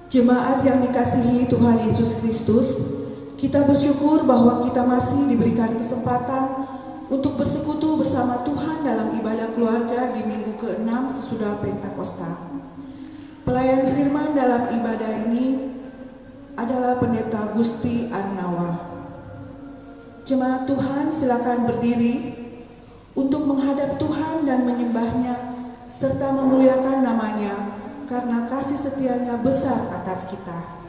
Jemaat yang dikasihi Tuhan Yesus Kristus, kita bersyukur bahwa kita masih diberikan kesempatan untuk bersekutu bersama Tuhan dalam ibadah keluarga di minggu ke-6 sesudah Pentakosta. Pelayan firman dalam ibadah ini adalah Pendeta Gusti Arnawa. Jemaat Tuhan, silakan berdiri untuk menghadap Tuhan dan menyembahnya serta memuliakan namanya karena kasih setianya besar atas kita.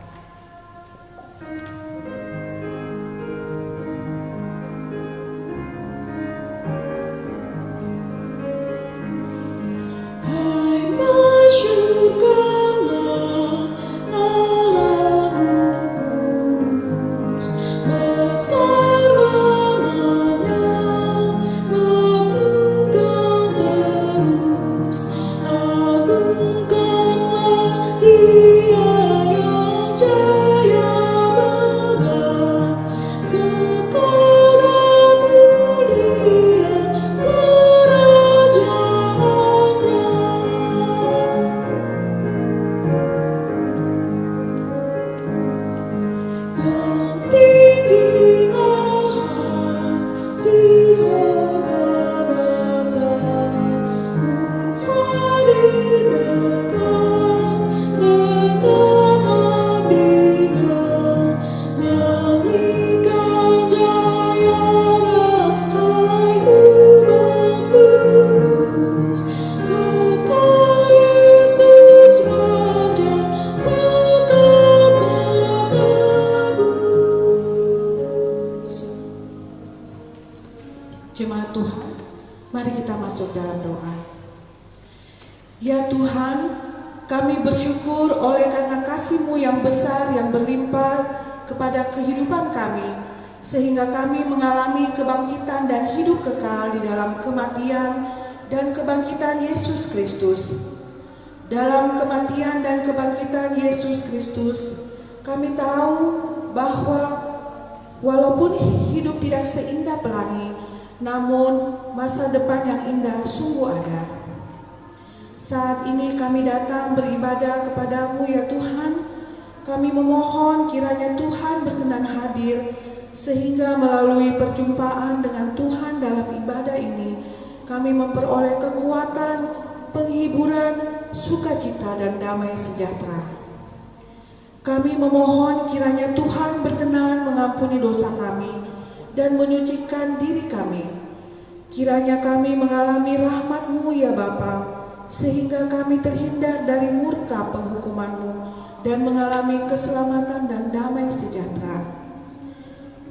Jemaat Tuhan, mari kita masuk dalam doa. Ya Tuhan, kami bersyukur oleh karena kasih-Mu yang besar yang berlimpah kepada kehidupan kami, sehingga kami mengalami kebangkitan dan hidup kekal di dalam kematian dan kebangkitan Yesus Kristus. Dalam kematian dan kebangkitan Yesus Kristus, kami tahu bahwa walaupun hidup tidak seindah pelangi, namun masa depan yang indah sungguh ada. Saat ini kami datang beribadah kepada-Mu ya Tuhan. Kami memohon kiranya Tuhan berkenan hadir, sehingga melalui perjumpaan dengan Tuhan dalam ibadah ini, kami memperoleh kekuatan, penghiburan, sukacita dan damai sejahtera. Kami memohon kiranya Tuhan berkenan mengampuni dosa kami dan menyucikan diri kami. Kiranya kami mengalami rahmat-Mu ya Bapa, sehingga kami terhindar dari murka penghukuman-Mu dan mengalami keselamatan dan damai sejahtera.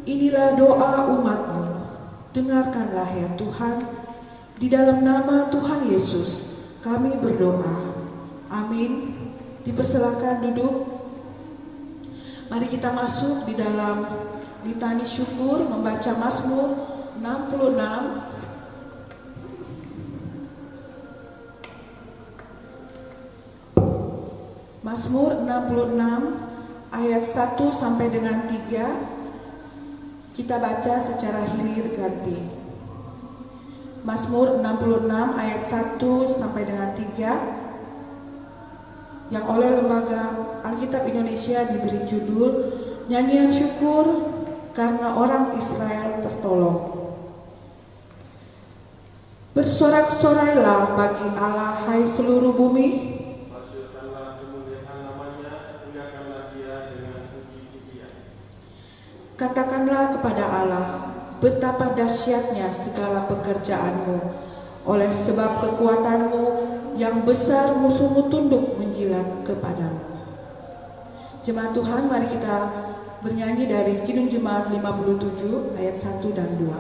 Inilah doa umat-Mu. Dengarkanlah ya Tuhan. Di dalam nama Tuhan Yesus kami berdoa. Amin. Dipersilakan duduk. Mari kita masuk di dalam litani syukur, membaca Mazmur 66. Mazmur 66 ayat 1 sampai dengan 3. Kita baca secara hilir ganti. Mazmur 66 ayat 1 sampai dengan 3 yang oleh Lembaga Alkitab Indonesia diberi judul Nyanyian Syukur karena orang Israel tertolong. Bersorak-sorailah bagi Allah, hai seluruh bumi. Maksudkanlah kemuliaan namanya, muliakanlah Dia dengan puji-pujian. Katakanlah kepada Allah, betapa dahsyatnya segala pekerjaan-Mu. Oleh sebab kekuatan-Mu yang besar, musuh-Mu tunduk menjilat kepadamu. Jemaat Tuhan, mari kita bernyanyi dari Kidung Jemaat 57 ayat 1 dan 2.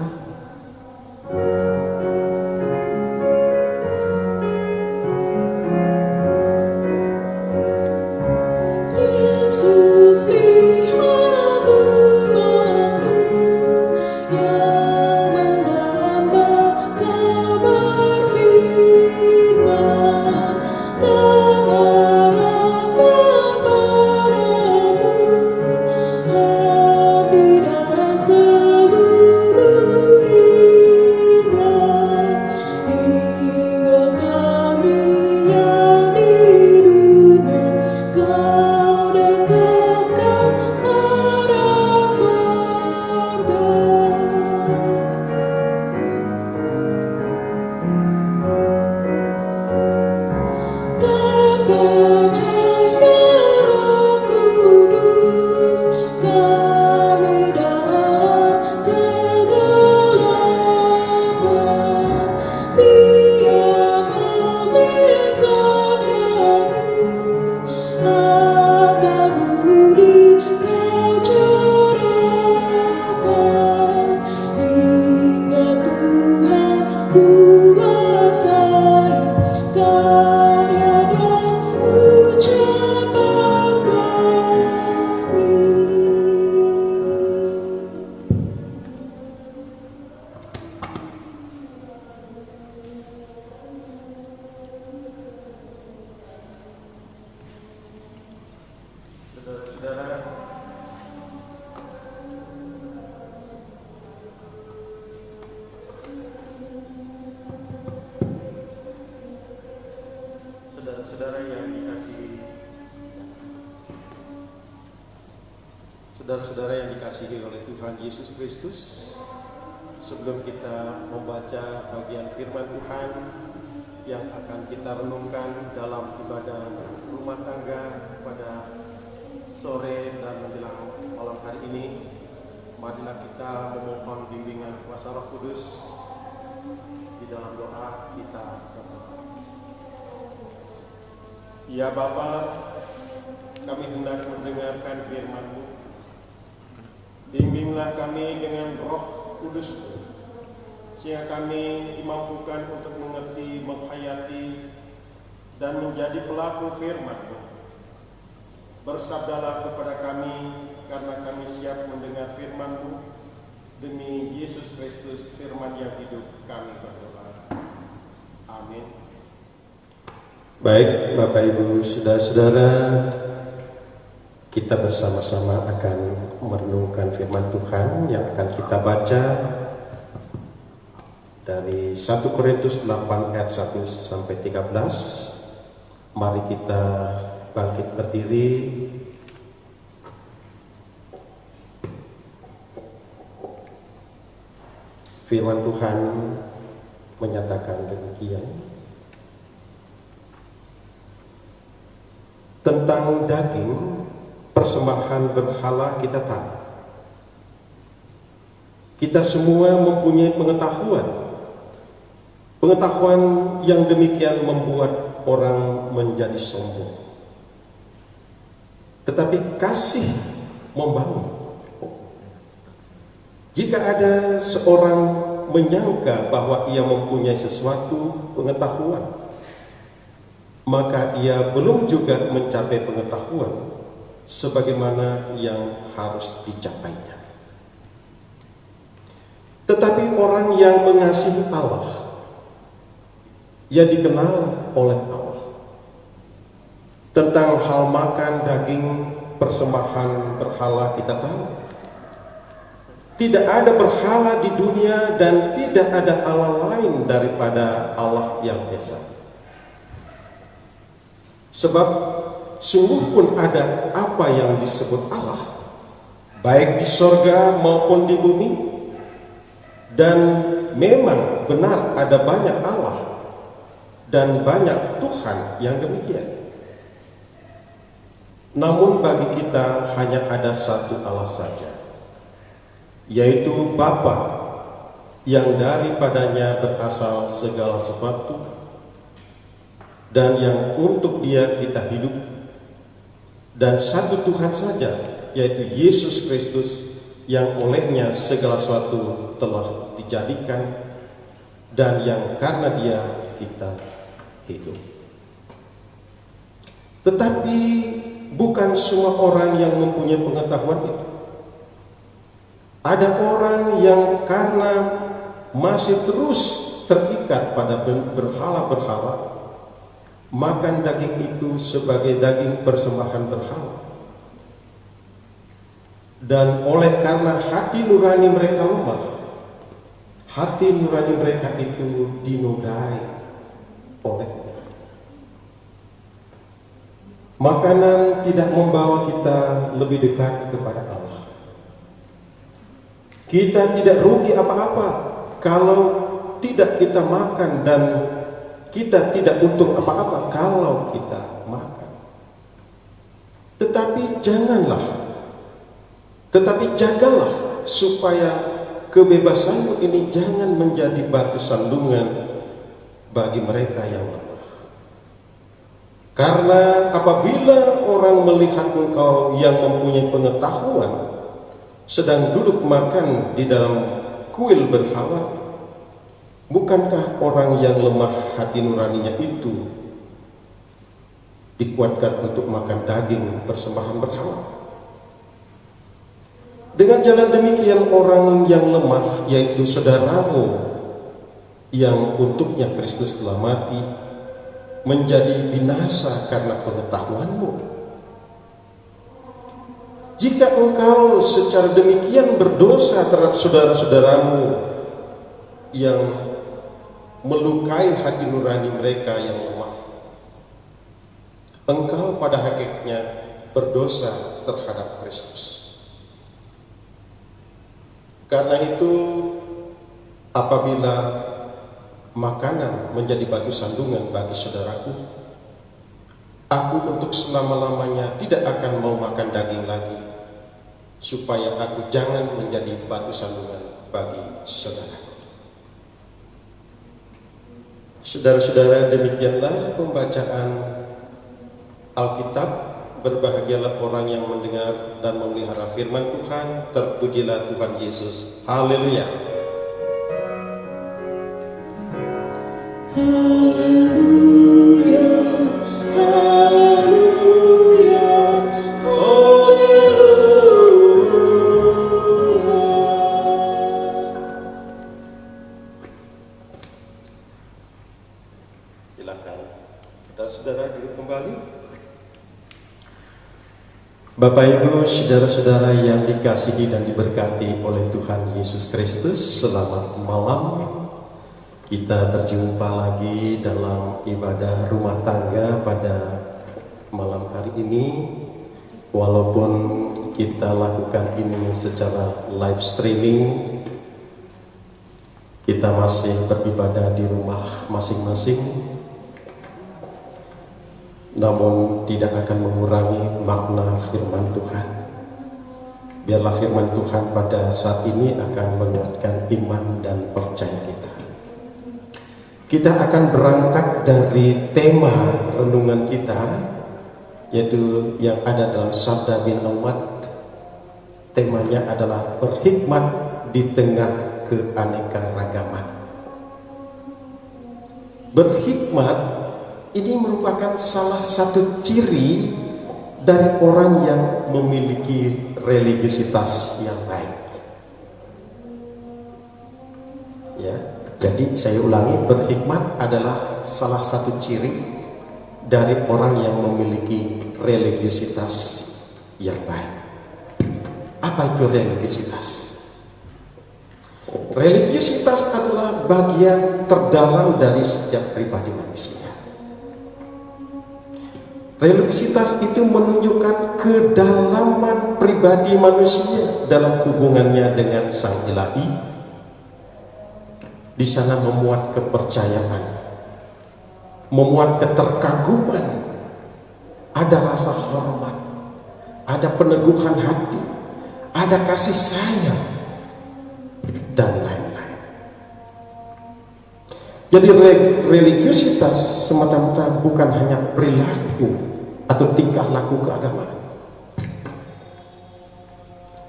Hati dan seluruh Saudara-saudara yang dikasihi oleh Tuhan Yesus Kristus, sebelum kita membaca bagian firman Tuhan yang akan kita renungkan dalam ibadah rumah tangga pada sore dan menjelang malam hari ini, marilah kita memohon bimbingan kuasa Roh Kudus di dalam doa kita. Ya Bapa, kami hendak mendengarkan firman-Mu. Bimbinglah kami dengan Roh Kudus, sehingga kami dimampukan untuk mengerti, menghayati, dan menjadi pelaku firman-Mu. Bersabdalah kepada kami, karena kami siap mendengar firman-Mu. Demi Yesus Kristus, firman yang hidup, kami berdoa. Amin. Baik, Bapak Ibu, saudara-saudara, kita bersama-sama akan merenungkan firman Tuhan yang akan kita baca dari 1 Korintus 8 ayat 1 sampai 13. Mari kita bangkit berdiri. Firman Tuhan menyatakan demikian. Tentang daging persembahan berhala kita tahu. Kita semua mempunyai pengetahuan yang demikian membuat orang menjadi sombong. Tetapi kasih membangun. Jika ada seorang menyangka bahwa ia mempunyai sesuatu pengetahuan, maka ia belum juga mencapai pengetahuan sebagaimana yang harus dicapainya. Tetapi orang yang mengasihi Allah, ia dikenal oleh Allah. Tentang hal makan daging persembahan berhala kita tahu. Tidak ada berhala di dunia dan tidak ada Allah lain daripada Allah yang esa. Sebab sungguh pun ada apa yang disebut Allah, baik di sorga maupun di bumi, dan memang benar ada banyak Allah dan banyak Tuhan yang demikian. Namun bagi kita hanya ada satu Allah saja, yaitu Bapa, yang daripadanya berasal segala sesuatu, dan yang untuk Dia kita hidup, dan satu Tuhan saja, yaitu Yesus Kristus, yang olehnya segala sesuatu telah dijadikan, dan yang karena Dia kita hidup. Tetapi bukan semua orang yang mempunyai pengetahuan itu. Ada orang yang karena masih terus terikat pada berhala-berhala, makan daging itu sebagai daging persembahan berhala. Dan oleh karena hati nurani mereka lemah, hati nurani mereka itu dinodai olehnya. Makanan tidak membawa kita lebih dekat kepada Allah. Kita tidak rugi apa-apa kalau tidak kita makan, dan kita tidak untung apa-apa kalau kita makan. Tetapi jagalah supaya kebebasanmu ini jangan menjadi batu sandungan bagi mereka yang lemah. Karena apabila orang melihat engkau yang mempunyai pengetahuan sedang duduk makan di dalam kuil berhala, bukankah orang yang lemah hati nuraninya itu dikuatkan untuk makan daging persembahan berhala? Dengan jalan demikian orang yang lemah, yaitu saudaramu yang untuknya Kristus telah mati, menjadi binasa karena pengetahuanmu. Jika engkau secara demikian berdosa terhadap saudara-saudaramu yang melukai hati nurani mereka yang lemah, engkau pada hakikatnya berdosa terhadap Kristus. Karena itu, apabila makanan menjadi batu sandungan bagi saudaraku, aku untuk selama-lamanya tidak akan mau makan daging lagi, supaya aku jangan menjadi batu sandungan bagi saudaraku. Saudara-saudara, demikianlah pembacaan Alkitab. Berbahagialah orang yang mendengar dan memelihara firman Tuhan. Terpujilah Tuhan Yesus. Haleluya. Haleluya, haleluya, haleluya. Silakan saudara duduk kembali. Bapak Ibu, saudara-saudara yang dikasihi dan diberkati oleh Tuhan Yesus Kristus, selamat malam. Kita berjumpa lagi dalam ibadah rumah tangga pada malam hari ini. Walaupun kita lakukan ini secara live streaming, kita masih beribadah di rumah masing-masing, namun tidak akan mengurangi makna firman Tuhan. Biarlah firman Tuhan pada saat ini akan menguatkan iman dan percaya kita. Kita akan berangkat dari tema renungan kita, yaitu yang ada dalam Sabda bin Ahmad. Temanya adalah berhikmat di tengah keanekaragaman. Berhikmat ini merupakan salah satu ciri dari orang yang memiliki religiusitas yang baik. Ya, jadi saya ulangi, berhikmat adalah salah satu ciri dari orang yang memiliki religiusitas yang baik. Apa itu religiusitas? Religiusitas adalah bagian terdalam dari setiap pribadi manusia. Religiusitas itu menunjukkan kedalaman pribadi manusia dalam hubungannya dengan Sang Ilahi. Di sana memuat kepercayaan, memuat keterkaguman, ada rasa hormat, ada peneguhan hati, ada kasih sayang, dan lain-lain. Jadi religiusitas semata-mata bukan hanya perilaku atau tingkah laku keagamaan.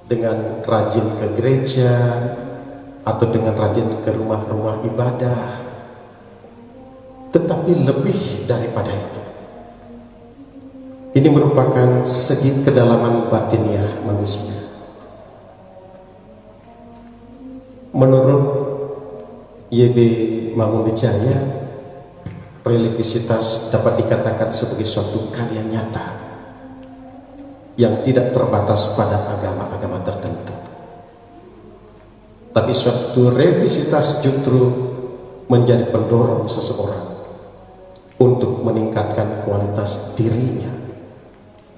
Dengan rajin ke gereja atau dengan rajin ke rumah-rumah ibadah, tetapi lebih daripada itu, ini merupakan segi kedalaman batiniah manusia. Menurut Y.B. Mangunwijaya, religiusitas dapat dikatakan sebagai suatu karya nyata yang tidak terbatas pada agama-agama tertentu, tapi suatu religiusitas justru menjadi pendorong seseorang untuk meningkatkan kualitas dirinya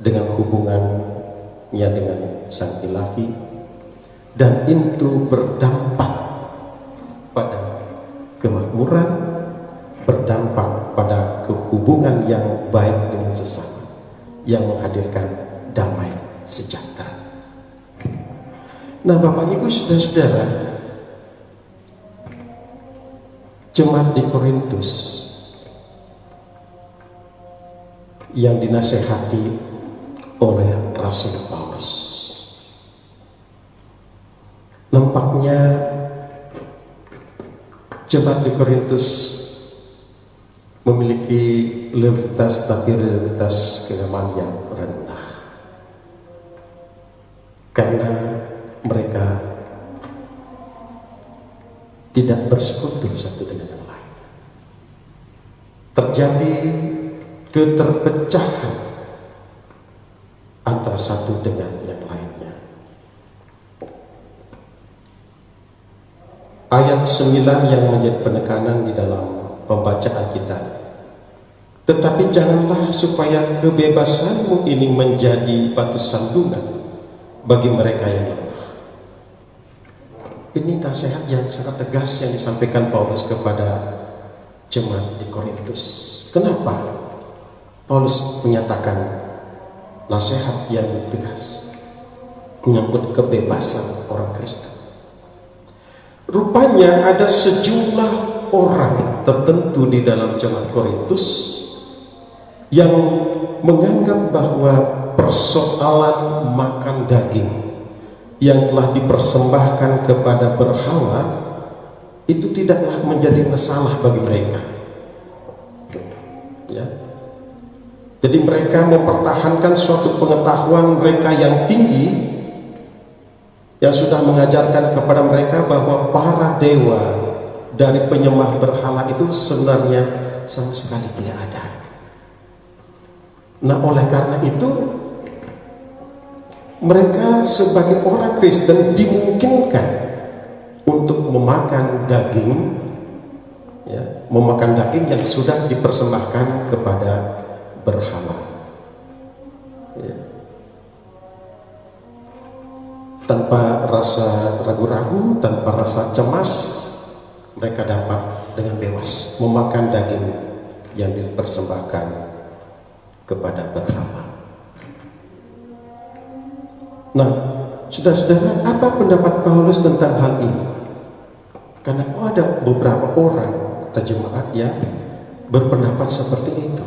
dengan hubungannya dengan Sang Ilahi, dan itu berdampak pada kemakmuran, berdampak pada kehubungan yang baik dengan sesama, yang menghadirkan damai sejahtera. Nah, Bapak Ibu saudara-saudara, jemaat di Korintus yang dinasehati oleh Rasul Paulus, nampaknya jemaat di Korintus memiliki religiusitas, tapi religiusitas keagamaan yang rendah, karena mereka tidak bersekutu satu dengan yang lain. Terjadi keterpecahan antara satu dengan yang lain. ayat 9 yang menjadi penekanan di dalam pembacaan kita. Tetapi janganlah supaya kebebasanmu ini menjadi batu sandungan bagi mereka yang lemah. Ini nasihat yang sangat tegas yang disampaikan Paulus kepada jemaat di Korintus. Kenapa Paulus menyatakan nasihat yang tegas menyangkut kebebasan orang Kristen? Rupanya ada sejumlah orang tertentu di dalam jemaat Korintus yang menganggap bahwa persoalan makan daging yang telah dipersembahkan kepada berhala itu tidaklah menjadi masalah bagi mereka. Ya. Jadi mereka mempertahankan suatu pengetahuan mereka yang tinggi yang sudah mengajarkan kepada mereka bahwa para dewa dari penyembah berhala itu sebenarnya sama sekali tidak ada. Nah, oleh karena itu mereka sebagai orang Kristen dimungkinkan untuk memakan daging, ya, memakan daging yang sudah dipersembahkan kepada berhala, ya. Tanpa rasa ragu-ragu, tanpa rasa cemas, mereka dapat dengan bebas memakan daging yang dipersembahkan kepada berhala. Nah, saudara-saudara, apa pendapat Paulus tentang hal ini? Karena ada beberapa orang atau jemaat yang berpendapat seperti itu.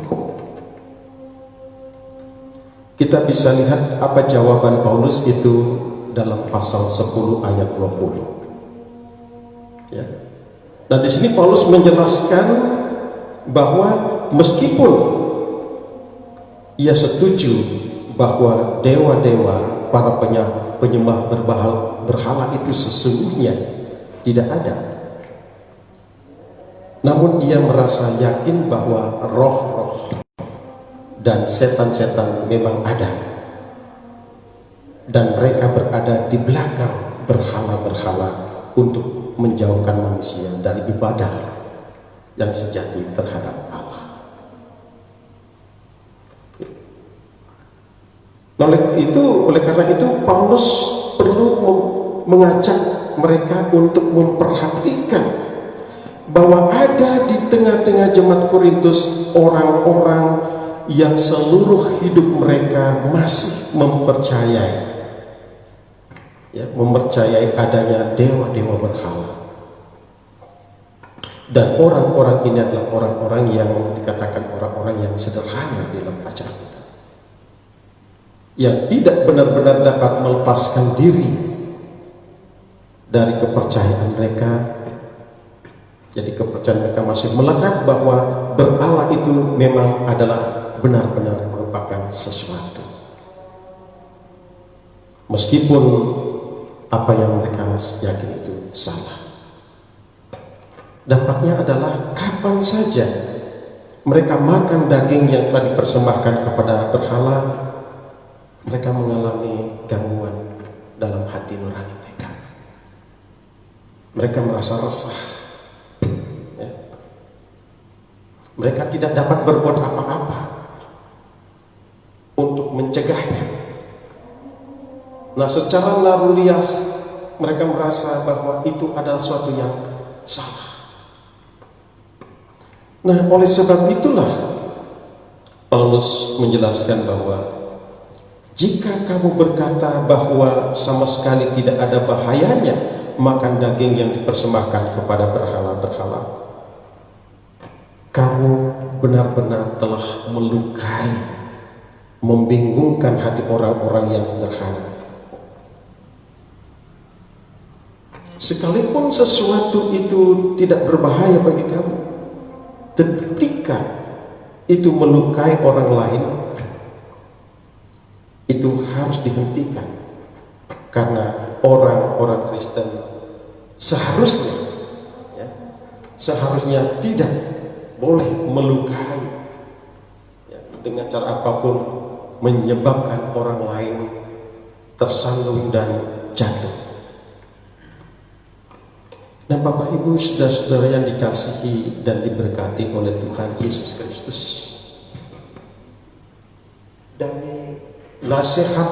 Kita bisa lihat apa jawaban Paulus itu dalam pasal 10 ayat 20. Ya. Nah, di sini Paulus menjelaskan bahwa meskipun ia setuju bahwa dewa-dewa, para penyembah berhala itu sesungguhnya tidak ada, namun ia merasa yakin bahwa roh-roh dan setan-setan memang ada, dan mereka berada di belakang berhala-berhala untuk menjauhkan manusia dari ibadah yang sejati terhadap Allah. Oleh karena itu Paulus perlu mengajak mereka untuk memperhatikan bahwa ada di tengah-tengah jemaat Korintus orang-orang yang seluruh hidup mereka masih mempercayai adanya dewa-dewa berhala. Dan orang-orang ini adalah orang-orang yang dikatakan orang-orang yang sederhana di dalam bacaan kita, yang tidak benar-benar dapat melepaskan diri dari kepercayaan mereka. Jadi kepercayaan mereka masih melekat bahwa berhala itu memang adalah benar-benar merupakan sesuatu, meskipun apa yang mereka yakin itu salah. Dampaknya adalah kapan saja mereka makan daging yang telah dipersembahkan kepada berhala, mereka mengalami gangguan dalam hati nurani mereka. Mereka merasa resah, ya. Mereka tidak dapat berbuat apa-apa untuk mencegahnya. Nah, secara naluriah mereka merasa bahwa itu adalah suatu yang salah. Nah, oleh sebab itulah Paulus menjelaskan bahwa jika kamu berkata bahwa sama sekali tidak ada bahayanya makan daging yang dipersembahkan kepada berhala-berhala, kamu benar-benar telah melukai, membingungkan hati orang-orang yang sederhana. Sekalipun sesuatu itu tidak berbahaya bagi kamu, ketika itu melukai orang lain, itu harus dihentikan. Karena orang-orang Kristen seharusnya tidak boleh melukai, ya, dengan cara apapun, menyebabkan orang lain tersandung dan jatuh. Dan Bapak Ibu saudara-saudara yang dikasihi dan diberkati oleh Tuhan Yesus Kristus, dari nasihat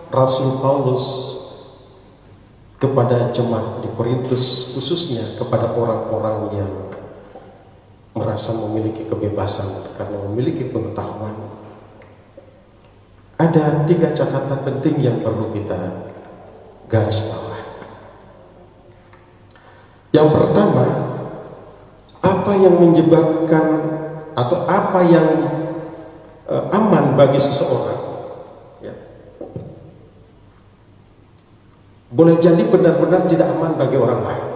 Rasul Paulus kepada jemaat di Korintus, khususnya kepada orang-orang yang merasa memiliki kebebasan karena memiliki pengetahuan, ada 3 catatan penting yang perlu kita garis bawah. Yang pertama, apa yang menyebabkan atau apa yang aman bagi seseorang, ya, boleh jadi benar-benar tidak aman bagi orang lain.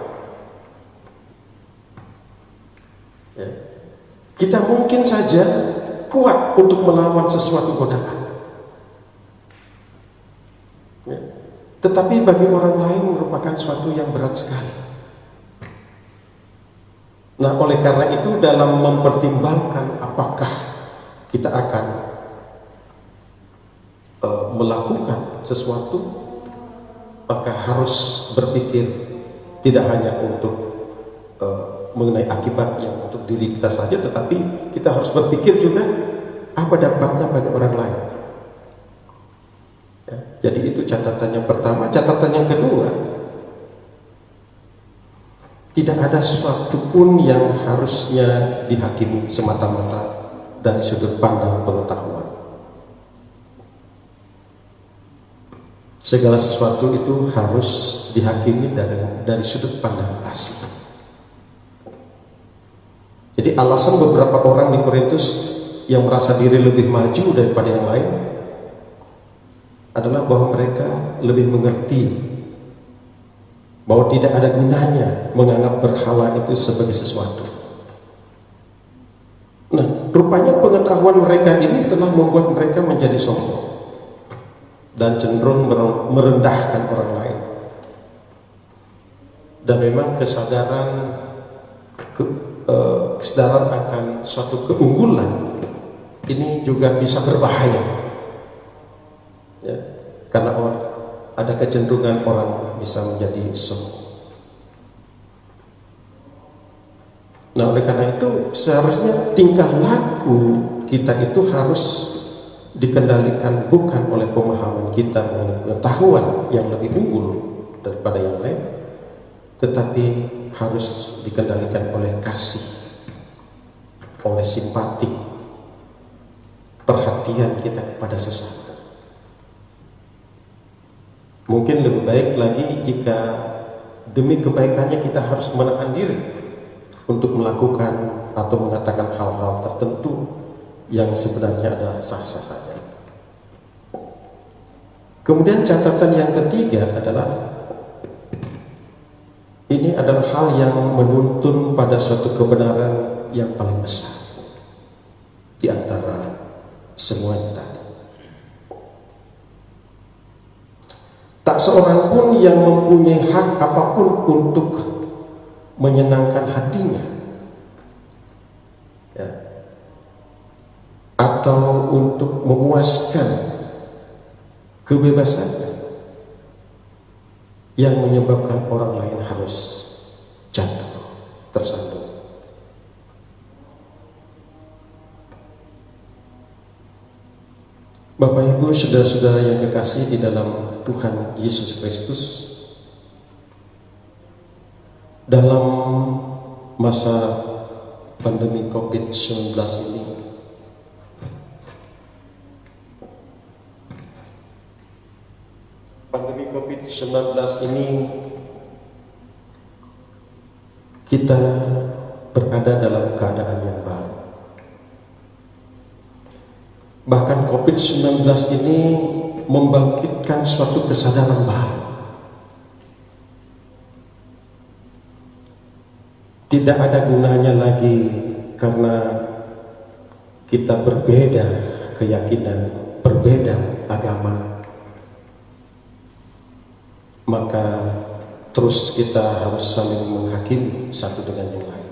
Ya. Kita mungkin saja kuat untuk melawan sesuatu godaan, ya, tetapi bagi orang lain merupakan suatu yang berat sekali. Nah, oleh karena itu dalam mempertimbangkan apakah kita akan melakukan sesuatu, maka harus berpikir tidak hanya untuk mengenai akibat yang untuk diri kita saja, tetapi kita harus berpikir juga apa dampaknya bagi orang lain. Ya, jadi itu catatan yang pertama. Catatan yang kedua, tidak ada sesuatu pun yang harusnya dihakimi semata-mata dari sudut pandang pengetahuan. Segala sesuatu itu harus dihakimi dari sudut pandang kasih. Jadi alasan beberapa orang di Korintus yang merasa diri lebih maju daripada yang lain adalah bahwa mereka lebih mengerti bahwa tidak ada gunanya menganggap berhala itu sebagai sesuatu. Nah, rupanya pengetahuan mereka ini telah membuat mereka menjadi sombong dan cenderung merendahkan orang lain. Dan memang kesadaran akan suatu keunggulan ini juga bisa berbahaya, ya, karena ada kecenderungan orang bisa menjadi sombong. Nah, oleh karena itu seharusnya tingkah laku kita itu harus dikendalikan bukan oleh pemahaman kita mengenai pengetahuan yang lebih unggul daripada yang lain, tetapi harus dikendalikan oleh kasih, oleh simpati, perhatian kita kepada sesama. Mungkin lebih baik lagi jika demi kebaikannya kita harus menahan diri untuk melakukan atau mengatakan hal-hal tertentu yang sebenarnya adalah sah-sah saja. Kemudian catatan yang ketiga adalah ini adalah hal yang menuntun pada suatu kebenaran yang paling besar di antara semuanya tadi. Tak seorang pun yang mempunyai hak apapun untuk menyenangkan hatinya, ya, atau untuk memuaskan kebebasannya yang menyebabkan orang lain harus jatuh, tersandung. Bapak Ibu saudara-saudara yang kekasih di dalam Tuhan Yesus Kristus, dalam masa pandemi COVID-19 ini, pandemi COVID-19 ini kita berada dalam keadaan yang baru. Bahkan COVID-19 ini membangkitkan suatu kesadaran baru. Tidak ada gunanya lagi karena kita berbeda keyakinan, berbeda agama, maka terus kita harus saling menghakimi satu dengan yang lain,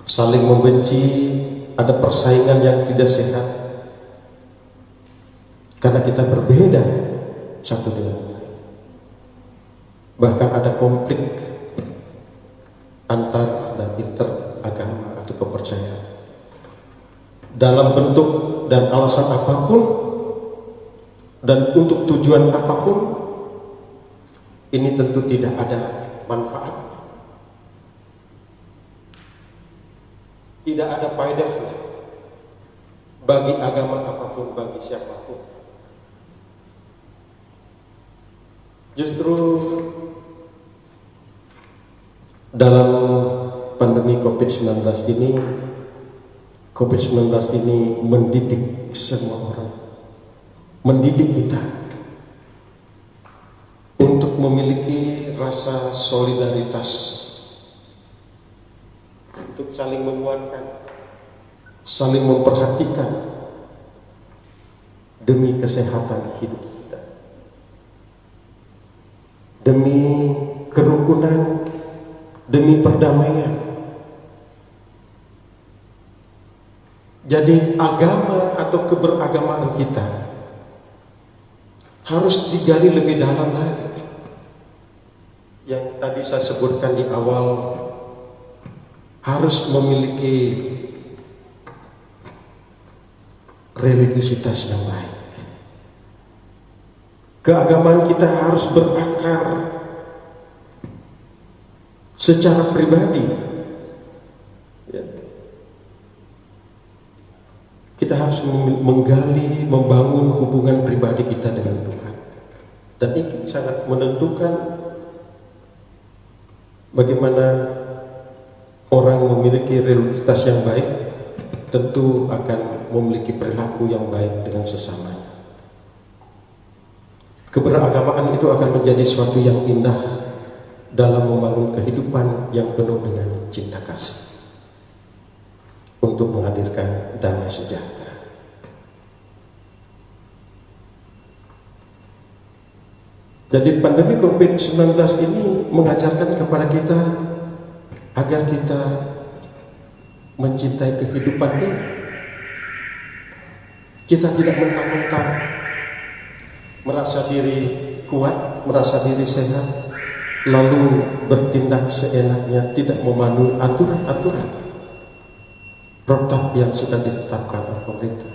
saling membenci, ada persaingan yang tidak sehat karena kita berbeda satu dengan yang lain. bahkan ada konflik antar dan interagama atau kepercayaan dalam bentuk dan alasan apapun dan untuk tujuan apapun, ini tentu tidak ada manfaat, tidak ada faedahnya bagi agama apapun, bagi siapapun. Justru dalam pandemi COVID-19 ini mendidik semua orang, mendidik kita untuk memiliki rasa solidaritas, untuk saling menguatkan, saling memperhatikan demi kesehatan hidup kita, demi kerukunan, demi perdamaian. Jadi agama atau keberagamaan kita harus digali lebih dalam lagi. Yang tadi saya sebutkan di awal, harus memiliki religiusitas yang baik. Keagamaan kita harus berakar secara pribadi. Ya. Kita harus menggali, membangun hubungan pribadi kita dengan Tuhan. Dan ini sangat menentukan bagaimana orang memiliki religiusitas yang baik, tentu akan memiliki perilaku yang baik dengan sesamanya. Keberagamaan itu akan menjadi suatu yang indah dalam membangun kehidupan yang penuh dengan cinta kasih untuk menghadirkan damai sejahtera. Jadi pandemi COVID-19 ini mengajarkan kepada kita agar kita mencintai kehidupan ini. Kita tidak mentang-mentang merasa diri kuat, merasa diri sehat, lalu bertindak seenaknya, tidak memenuhi aturan-aturan protap yang sudah ditetapkan oleh pemerintah.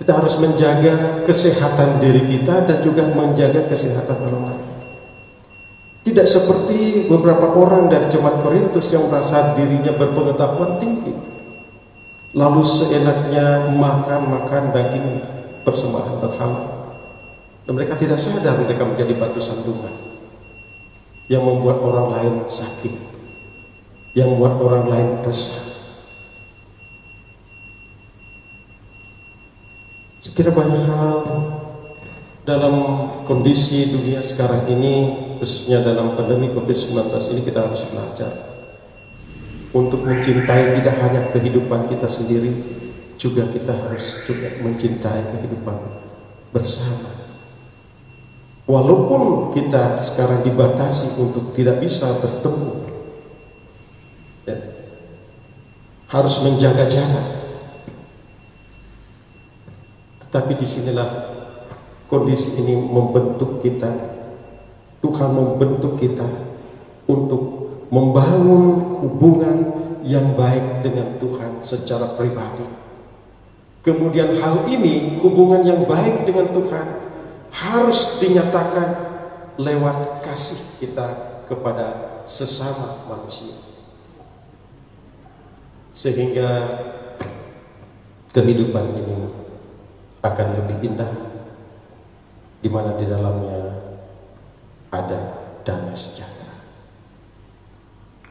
Kita harus menjaga kesehatan diri kita dan juga menjaga kesehatan orang lain. Tidak seperti beberapa orang dari jemaat Korintus yang merasa dirinya berpengetahuan tinggi, lalu seenaknya makan daging persembahan berhala, dan mereka tidak sadar mereka menjadi batu sandungan yang membuat orang lain sakit, yang membuat orang lain resah. Saya kira banyak hal dalam kondisi dunia sekarang ini, khususnya dalam pandemi COVID-19 ini, kita harus belajar untuk mencintai tidak hanya kehidupan kita sendiri, juga kita harus juga mencintai kehidupan bersama. Walaupun kita sekarang dibatasi untuk tidak bisa bertemu, ya, harus menjaga jarak. Tetapi disinilah kondisi ini membentuk kita. Tuhan membentuk kita untuk membangun hubungan yang baik dengan Tuhan secara pribadi. Kemudian hal ini, hubungan yang baik dengan Tuhan, harus dinyatakan lewat kasih kita kepada sesama manusia, sehingga kehidupan ini akan lebih indah, di mana di dalamnya ada damai sejahtera.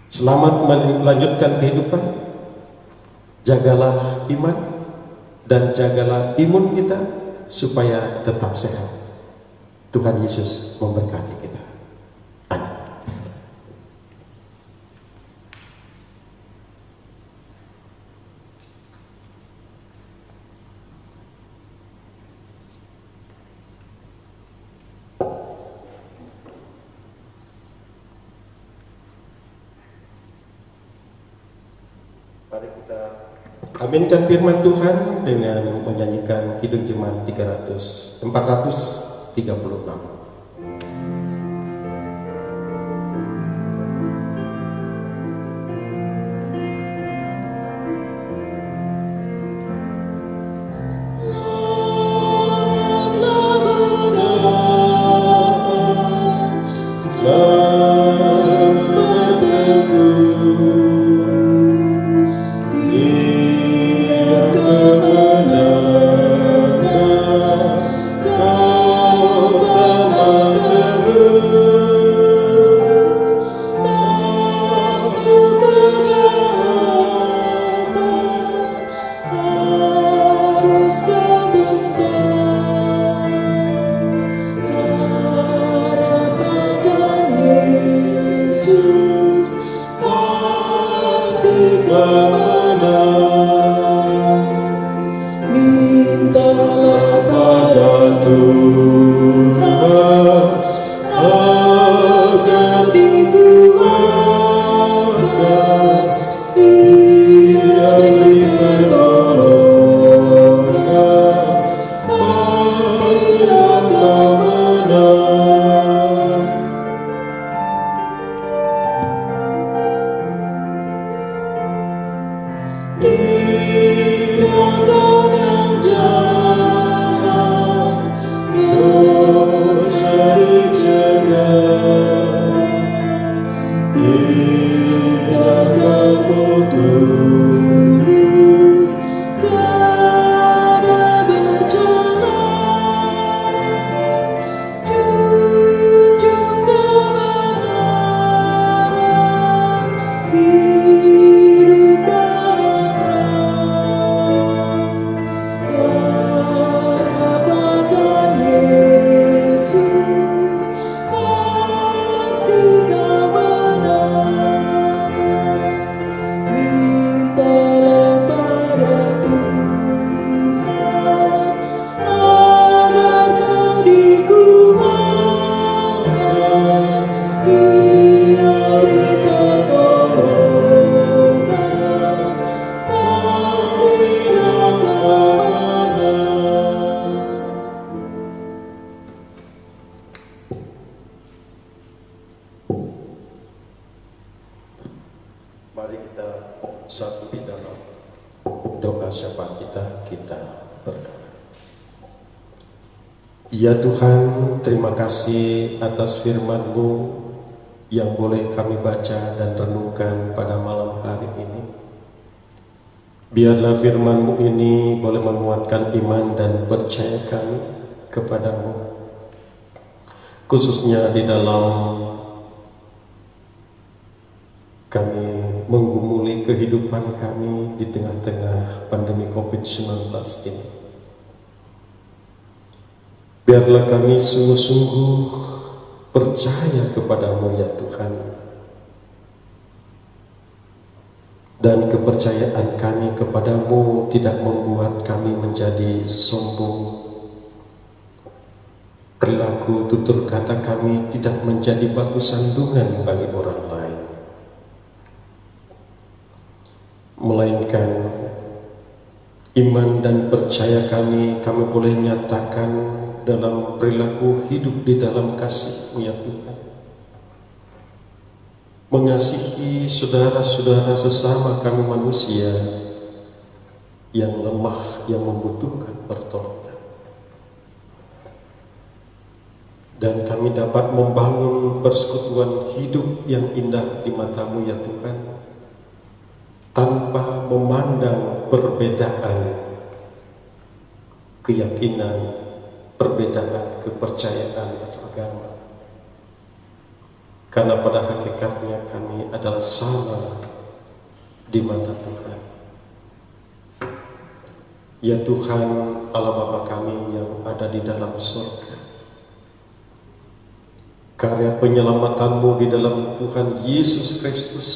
Selamat melanjutkan kehidupan, jagalah iman dan jagalah imun kita supaya tetap sehat. Tuhan Yesus memberkati kita. Amin. Mari kita aminkan firman Tuhan dengan menyanyikan Kidung Jemaat 436. pada Tuhan agar dikuatkan, Dia beri pertolongan, pastilah kau menang. Tinggalkan yang jahat, dosa dicegah, tindakanmu tulus, tiada bercela, junjung kebenaran, hidup dalam terang. Harapkan Yesus, pasti kau menang. Mintalah pada Tuhan agar kau dikuatkan, Dia beri pertolongan, pastilah kau menang. Mari kita satu di dalam doa syafaat kita berdoa. Ya Tuhan, terima kasih atas firman-Mu yang boleh kami baca dan renungkan pada malam hari ini. Biarlah firman-Mu ini boleh menguatkan iman dan percaya kami kepadamu, khususnya di dalam kami menggumuli kehidupan kami di tengah-tengah pandemi COVID-19 ini. Biarlah kami sungguh-sungguh percaya kepadamu ya Tuhan, dan kepercayaan kami kepadamu tidak membuat kami menjadi sombong. Perilaku tutur kata kami tidak menjadi batu sandungan bagi orang lain, melainkan iman dan percaya kami boleh nyatakan dalam perilaku hidup di dalam kasih-Mu ya Tuhan. Mengasihi saudara-saudara sesama kami manusia yang lemah, yang membutuhkan pertolongan. Dan kami dapat membangun persekutuan hidup yang indah di mata-Mu ya Tuhan, tanpa memandang perbedaan keyakinan, perbedaan kepercayaan atau agama. Karena pada hakikatnya kami adalah sama di mata Tuhan. Ya Tuhan, Allah Bapa kami yang ada di dalam surga, karya penyelamatan-Mu di dalam Tuhan Yesus Kristus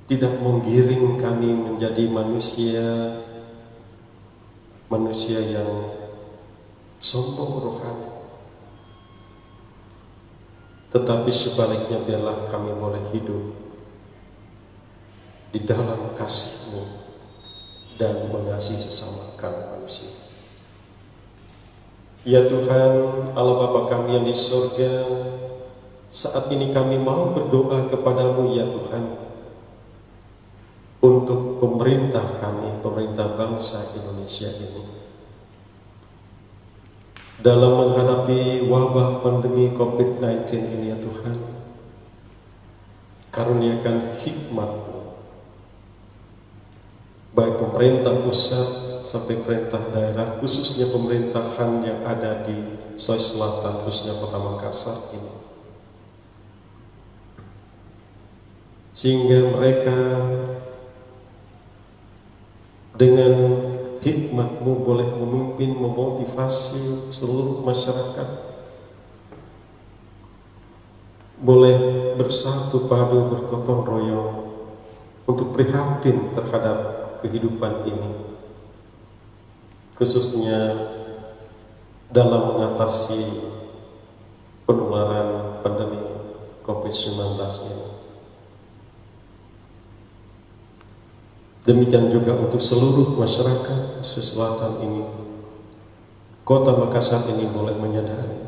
tidak menggiring kami menjadi manusia yang sombong rohani, tetapi sebaliknya biarlah kami boleh hidup di dalam kasih-Mu dan mengasihi sesama kami manusia. Ya Tuhan, Allah Bapa kami yang di surga, saat ini kami mau berdoa kepadamu ya Tuhan, untuk pemerintah kami, pemerintah bangsa Indonesia ini, dalam menghadapi wabah pandemi COVID-19 ini ya Tuhan. Karuniakan hikmat-Mu, baik pemerintah pusat sampai pemerintah daerah, khususnya pemerintahan yang ada di Sulawesi Selatan, khususnya Kota Makassar ini, sehingga mereka dengan hikmat-Mu boleh memimpin, memotivasi seluruh masyarakat, boleh bersatu padu, bergotong royong untuk prihatin terhadap kehidupan ini. khususnya dalam mengatasi penularan pandemi COVID-19 ini. Demikian juga untuk seluruh masyarakat Sulawesi Selatan ini, Kota Makassar ini boleh menyadari,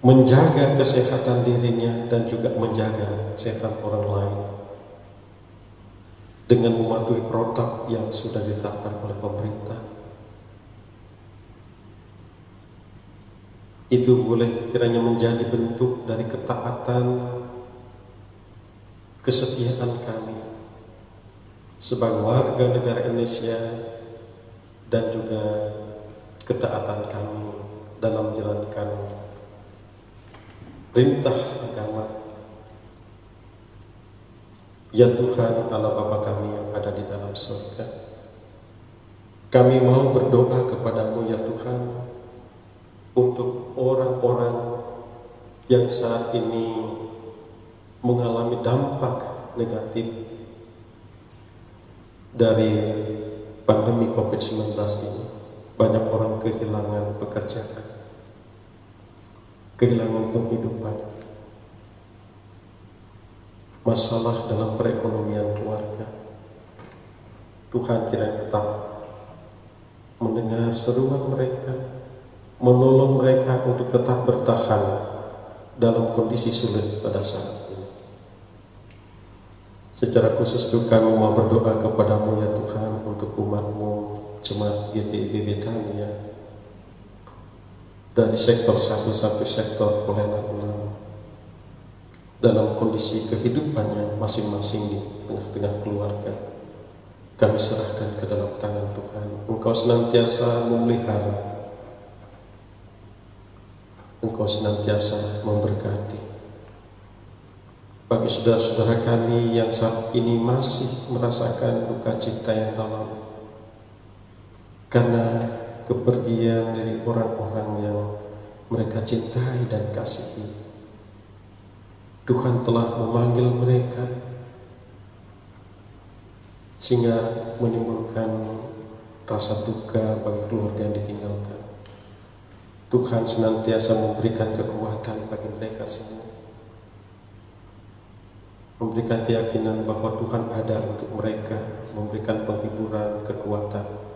menjaga kesehatan dirinya dan juga menjaga kesehatan orang lain dengan mematuhi protap yang sudah ditetapkan oleh pemerintah. Itu boleh kiranya menjadi bentuk dari ketaatan, kesetiaan kami sebagai warga negara Indonesia dan juga ketaatan kami dalam menjalankan perintah agama. Ya Tuhan Allah Bapa kami yang ada di dalam surga, kami mau berdoa kepadamu ya Tuhan untuk orang-orang yang saat ini mengalami dampak negatif dari pandemi COVID-19 ini. Banyak orang kehilangan pekerjaan, kehilangan penghidupan, masalah dalam perekonomian keluarga. Tuhan kiranya tetap mendengar seruan mereka, menolong mereka untuk tetap bertahan dalam kondisi sulit pada saat ini. Secara khusus juga kami mau berdoa kepadamu ya Tuhan untuk umatmu Jemaat GPIB Betania dari sektor 1 sampai sektor Polenan 6 dalam kondisi kehidupannya masing-masing di tengah-tengah keluarga. Kami serahkan ke dalam tangan Tuhan. Engkau senantiasa memelihara, Engkau senantiasa memberkati. Bagi saudara-saudara kami yang saat ini masih merasakan duka cita yang dalam karena kepergian dari orang-orang yang mereka cintai dan kasihi, Tuhan telah memanggil mereka sehingga menimbulkan rasa duka bagi keluarga yang ditinggalkan. Tuhan senantiasa memberikan kekuatan bagi mereka semua, memberikan keyakinan bahwa Tuhan ada untuk mereka, memberikan penghiburan, kekuatan.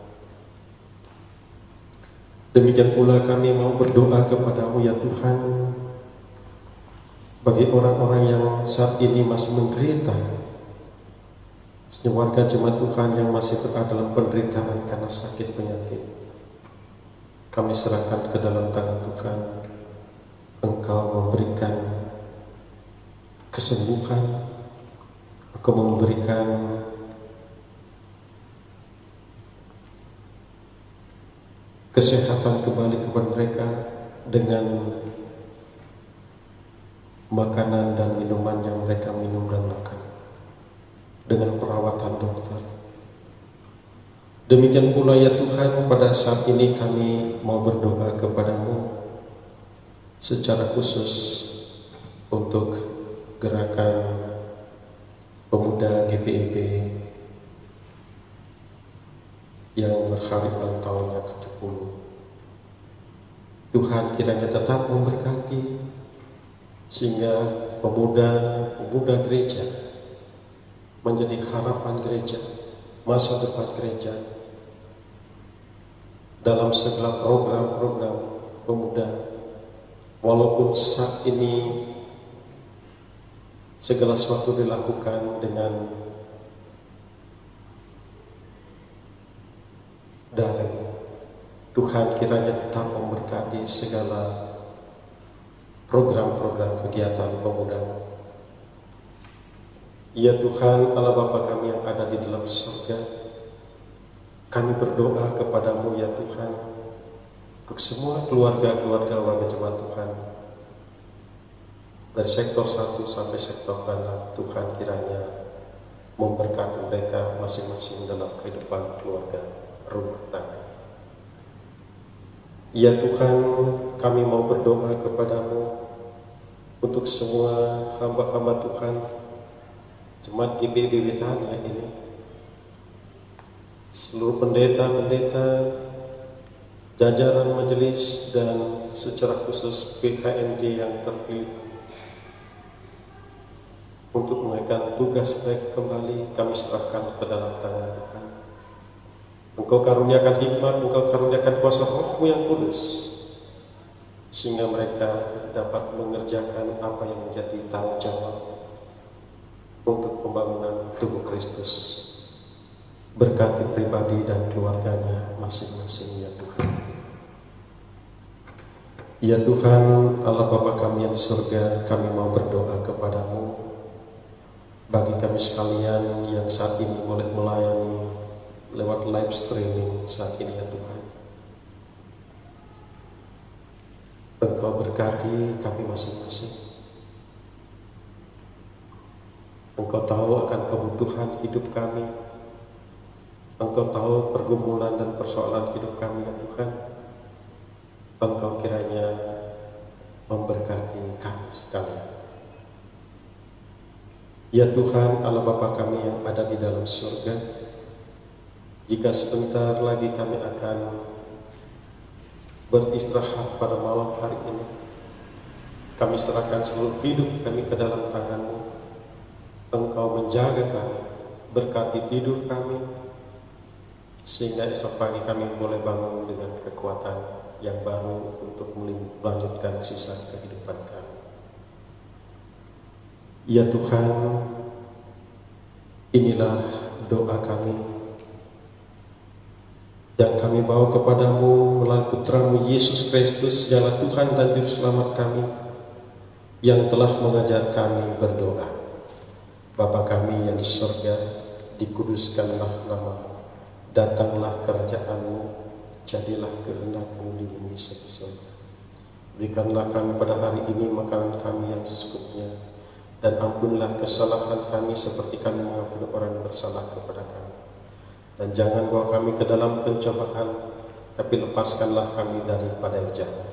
Demikian pula kami mau berdoa kepadamu ya Tuhan bagi orang-orang yang saat ini masih menderita, warga jemaat Tuhan yang masih berada dalam penderitaan karena sakit penyakit. Kami serahkan ke dalam tangan Tuhan. Engkau memberikan kesembuhan, Engkau memberikan kesehatan kembali kepada mereka dengan makanan dan minuman yang mereka minum dan makan, dengan perawatan dokter. Demikian pula ya Tuhan, pada saat ini kami mau berdoa kepadamu secara khusus untuk gerakan pemuda GPIB yang berhari ulang tahunnya ke-70. Tuhan kiranya tetap memberkati sehingga pemuda gereja menjadi harapan gereja, masa depan gereja dalam segala program-program pemuda. Walaupun saat ini segala sesuatu dilakukan dengan daring, Tuhan kiranya tetap memberkati segala program-program kegiatan pemuda. Ya Tuhan Allah Bapa kami yang ada di dalam surga, kami berdoa kepadamu ya Tuhan untuk semua keluarga-keluarga warga jemaat Tuhan dari sektor 1 sampai sektor 6. Tuhan kiranya memberkati mereka masing-masing dalam kehidupan keluarga, rumah tangga. Ya Tuhan, kami mau berdoa kepadamu untuk semua hamba-hamba Tuhan Jemaat GPIB Betania ini, seluruh pendeta-pendeta, jajaran majelis, dan secara khusus PKMJ yang terpilih untuk menunaikan tugas baik kembali kami serahkan ke dalam tangan Tuhan. Engkau karuniakan hikmat, Engkau karuniakan kuasa Roh-Mu yang kudus, sehingga mereka dapat mengerjakan apa yang menjadi tanggung jawab untuk pembangunan tubuh Kristus. Berkati pribadi dan keluarganya masing-masing, ya Tuhan. Ya Tuhan, Allah Bapa kami yang di surga, kami mau berdoa kepadamu bagi kami sekalian yang saat ini boleh melayani lewat live streaming saat ini, ya Tuhan. Engkau berkati kami masing-masing. Engkau tahu akan kebutuhan hidup kami. Engkau tahu pergumulan dan persoalan hidup kami, ya Tuhan. Engkau kiranya memberkati kami sekalian. Ya Tuhan, Allah Bapa kami yang ada di dalam surga, jika sebentar lagi kami akan beristirahat pada malam hari ini, kami serahkan seluruh hidup kami ke dalam tangan-Mu. Engkau menjaga kami, berkati tidur kami, sehingga esok pagi kami boleh bangun dengan kekuatan yang baru untuk melanjutkan sisa kehidupan kami. Ya Tuhan, inilah doa kami yang kami bawa kepadamu melalui Putra-Mu Yesus Kristus, Dialah Tuhan dan Juru Selamat kami, yang telah mengajar kami berdoa. Bapa kami yang di surga, dikuduskanlah nama-Mu. Datanglah kerajaan-Mu, jadilah kehendak-Mu di bumi seperti surga. Berikanlah kami pada hari ini makanan kami yang secukupnya, dan ampunilah kesalahan kami seperti kami mengampuni orang yang bersalah kepada kami. Dan jangan bawa kami ke dalam pencobaan, tapi lepaskanlah kami daripada yang jahat.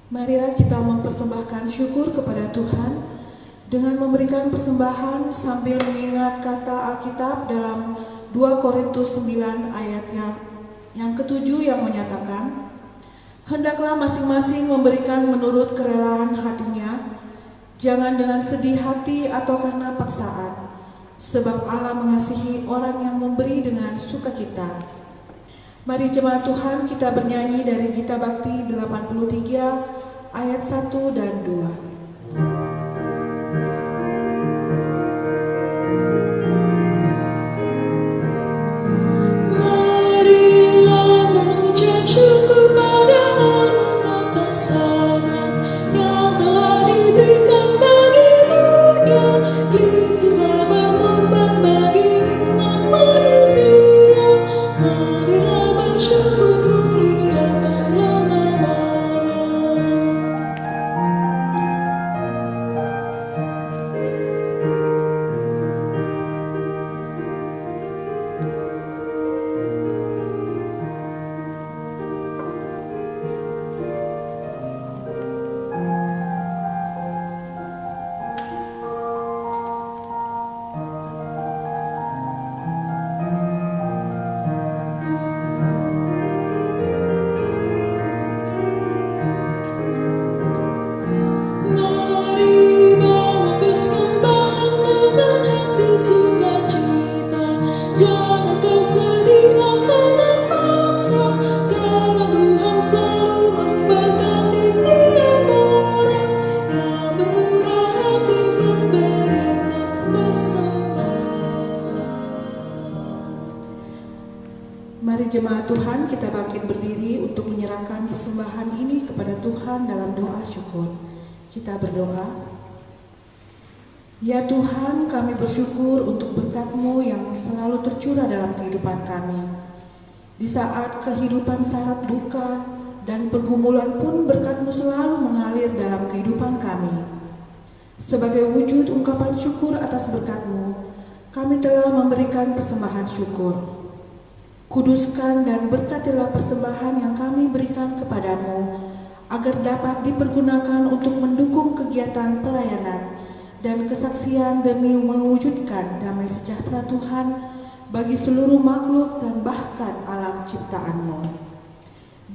Marilah kita mempersembahkan syukur kepada Tuhan dengan memberikan persembahan sambil mengingat kata Alkitab dalam 2 Korintus 9 ayatnya yang ke-7 yang menyatakan, hendaklah masing-masing memberikan menurut kerelaan hatinya, jangan dengan sedih hati atau karena paksaan, sebab Allah mengasihi orang yang memberi dengan sukacita. Mari jemaat Tuhan kita bernyanyi dari Gita Bakti 83 ayat 1 dan 2. Marilah kita bangkit berdiri untuk menyerahkan persembahan ini kepada Tuhan dalam doa syukur. Kita berdoa. Ya Tuhan, kami bersyukur untuk berkat-Mu yang selalu tercurah dalam kehidupan kami. Di saat kehidupan syarat duka dan pergumulan pun berkat-Mu selalu mengalir dalam kehidupan kami. Sebagai wujud ungkapan syukur atas berkat-Mu, kami telah memberikan persembahan syukur. Kuduskan dan berkatilah persembahan yang kami berikan kepadamu, agar dapat dipergunakan untuk mendukung kegiatan pelayanan dan kesaksian demi mewujudkan damai sejahtera Tuhan bagi seluruh makhluk dan bahkan alam ciptaan-Mu.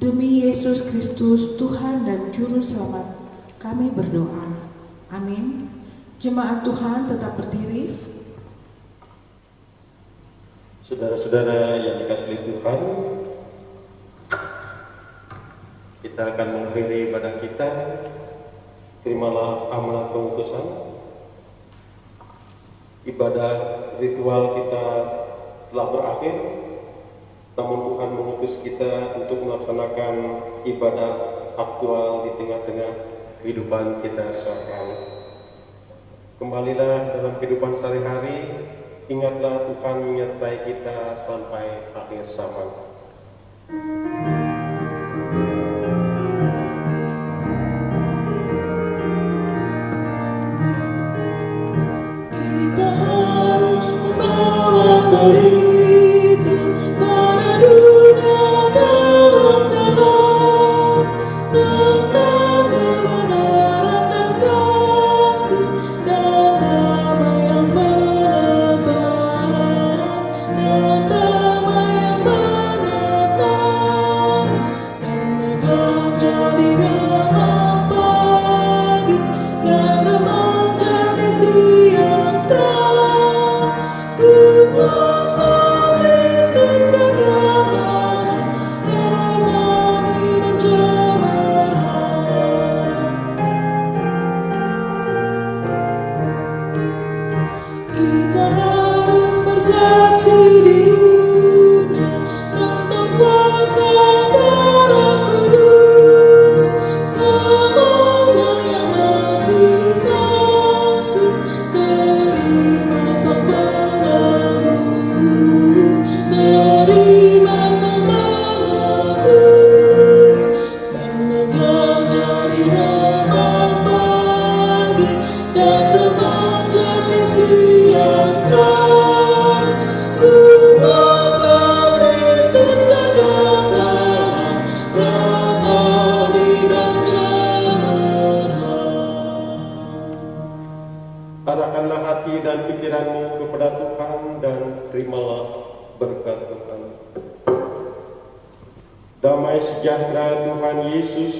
Demi Yesus Kristus, Tuhan dan Juru Selamat, kami berdoa. Amin. Jemaat Tuhan tetap berdiri. Saudara-saudara yang dikasihi Tuhan, kita akan mengakhiri ibadah kita. Terimalah amanat pengukusan. Ibadah ritual kita telah berakhir, namun Tuhan mengutus kita untuk melaksanakan ibadah aktual di tengah-tengah kehidupan kita sehari-hari. Kembalilah dalam kehidupan sehari-hari. Ingatlah Tuhan menyertai kita sampai akhir zaman. Kita harus membawa berita pada dunia dalam-dalam tentang kebenaran dan kasih dan damai yang kita harus bersaksi di dunia tentang kuasa Darah Kudus. Semoga yang masih saksi terima sang penebus, terima sang penebus, dan megah jadi remang pagi dan remang jadi siang terang. Kuasa Kristus kan datang, ramai dan cemerlang. Arahkanlah hati dan pikiranmu kepada Tuhan dan terimalah berkat Tuhan. Damai sejahtera Tuhan Yesus,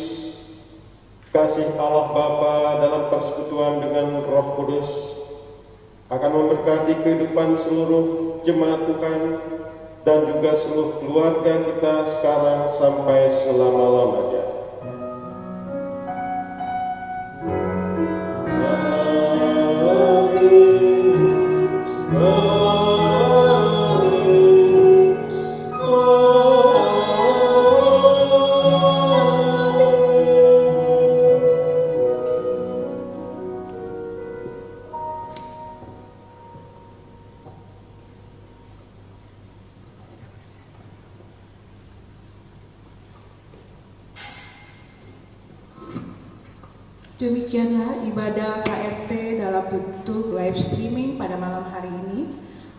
kasih Allah Bapa dalam persekutuan dengan Roh Kudus akan memberkati kehidupan seluruh jemaat Tuhan dan juga seluruh keluarga kita sekarang sampai selama-lamanya. Demikianlah ibadah KRT dalam bentuk live streaming pada malam hari ini.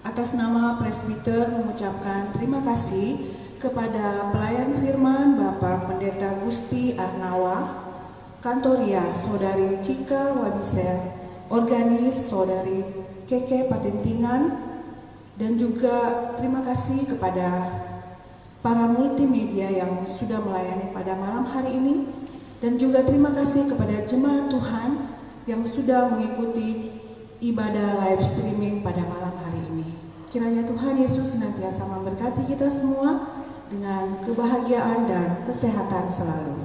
Atas nama presbiter mengucapkan terima kasih kepada pelayan firman Bapak Pendeta Gusti Arnawa, Kantoria Saudari Cika Wabisel, organis Saudari Keke Patintingan, dan juga terima kasih kepada para multimedia yang sudah melayani pada malam hari ini. Dan juga terima kasih kepada jemaat Tuhan yang sudah mengikuti ibadah live streaming pada malam hari ini. Kiranya Tuhan Yesus senantiasa memberkati kita semua dengan kebahagiaan dan kesehatan selalu.